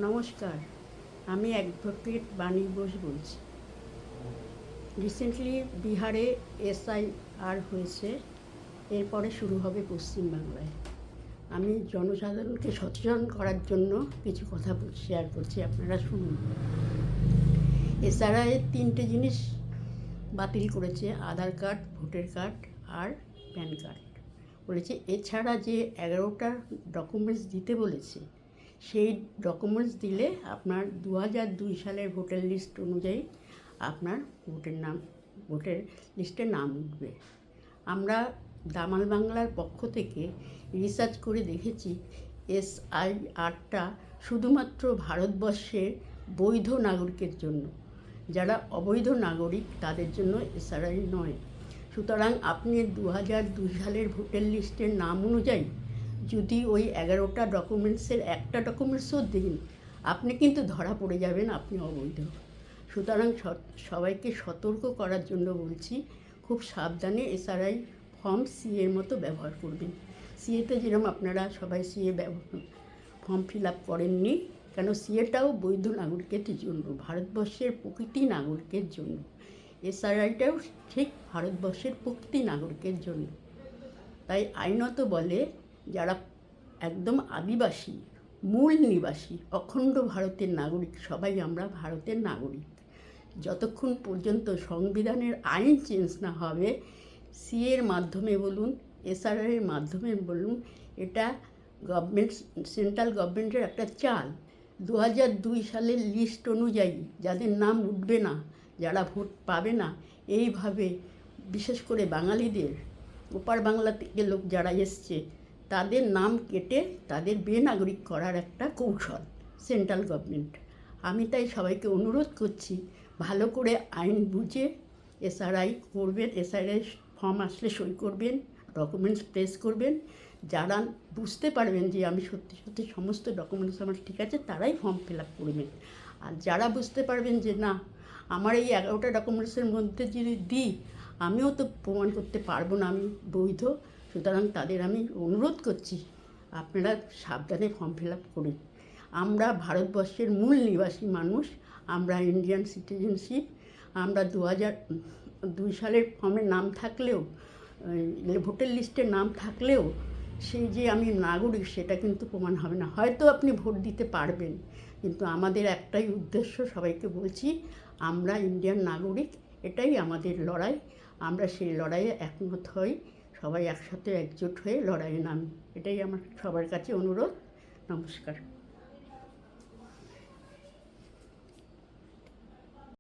নমস্কার, আমি অ্যাডভোকেট বাণী বোস বলছি। রিসেন্টলি বিহারে এসআইআর হয়েছে, এরপরে শুরু হবে পশ্চিমবাংলায়। আমি জনসাধারণকে সচেতন করার জন্য কিছু কথা শেয়ার করছি, আপনারা শুনুন। এসআইআর 3টে জিনিস বাতিল করেছে: আধার কার্ড, ভোটার কার্ড আর প্যান কার্ড। বলেছে এছাড়া যে 11টা ডকুমেন্টস দিতে বলেছে, সেই ডকুমেন্টস দিলে আপনার 2002 সালের ভোটার লিস্ট অনুযায়ী আপনার ভোটার লিস্টে নাম উঠবে। আমরা দামাল বাংলার পক্ষ থেকে রিসার্চ করে দেখেছি, এসআইআরটা শুধুমাত্র ভারতবর্ষের বৈধ নাগরিকের জন্য। যারা অবৈধ নাগরিক তাদের জন্য এসআইআর নয়। সুতরাং আপনি 2002 সালের ভোটার লিস্টের নাম অনুযায়ী যদি ওই 11টা ডকুমেন্টসের একটা ডকুমেন্টসও দিন, আপনি কিন্তু ধরা পড়ে যাবেন আপনি অবৈধ। সুতরাং সবাইকে সতর্ক করার জন্য বলছি, খুব সাবধানে এসআরআই ফর্ম সিএর মতো ব্যবহার করবেন। সিএতে যেরকম আপনারা সবাই ফর্ম ফিল আপ করেননি, কেন সিএটাও বৈধ নাগরিকের জন্য, ভারতবর্ষের প্রকৃতি নাগরিকের জন্য। এসআরআইটাও ঠিক ভারতবর্ষের প্রকৃতি নাগরিকের জন্য। তাই আইনত বলে যারা একদম আদিবাসী, মূল নিবাসী, অখণ্ড ভারতের নাগরিক, সবাই আমরা ভারতের নাগরিক। যতক্ষণ পর্যন্ত সংবিধানের আইন চেঞ্জ না হবে, সিএর মাধ্যমে বলুন, এসআরআইয়ের মাধ্যমে বলুন, এটা সেন্ট্রাল গভর্নমেন্টের একটা চাল। 2002 সালের লিস্ট অনুযায়ী যাদের নাম উঠবে না, যারা ভোট পাবে না, এইভাবে বিশেষ করে বাঙালিদের, ওপার বাংলা থেকে লোক যারা এসছে, তাদের নাম কেটে তাদের বেনাগরিক করার একটা কৌশল সেন্ট্রাল গভর্নমেন্ট। আমি তাই সবাইকে অনুরোধ করছি, ভালো করে আইন বুঝে এসআরআই করবেন। এসআরআই ফর্ম আসলে সই করবেন, ডকুমেন্টস প্লেস করবেন। যারা বুঝতে পারবেন যে আমি সত্যি সত্যি সমস্ত ডকুমেন্টস আমার ঠিক আছে, তারাই ফর্ম ফিল আপ করবেন। আর যারা বুঝতে পারবেন যে না, আমার এই 11টা ডকুমেন্টসের মধ্যে যদি দিই, আমিও তো প্রমাণ করতে পারবো না আমি বৈধ, সুতরাং তাদের আমি অনুরোধ করছি আপনারা সাবধানে ফর্ম ফিল আপ করুন। আমরা ভারতবর্ষের মূল নিবাসী মানুষ, আমরা ইন্ডিয়ান সিটিজেনশিপ। আমরা 2002 সালের ফর্মে নাম থাকলেও, ভোটার লিস্টে নাম থাকলেও, সেই যে আমি নাগরিক সেটা কিন্তু প্রমাণ হবে না। হয়তো আপনি ভোট দিতে পারবেন, কিন্তু আমাদের একটাই উদ্দেশ্য, সবাইকে বলছি, আমরা ইন্ডিয়ান নাগরিক, এটাই আমাদের লড়াই। আমরা সেই লড়াইয়ে একমত হই, সবাই একসাথে একজোট হয়ে লড়াইয়ে নামি। এটাই আমার সবার কাছে অনুরোধ। নমস্কার।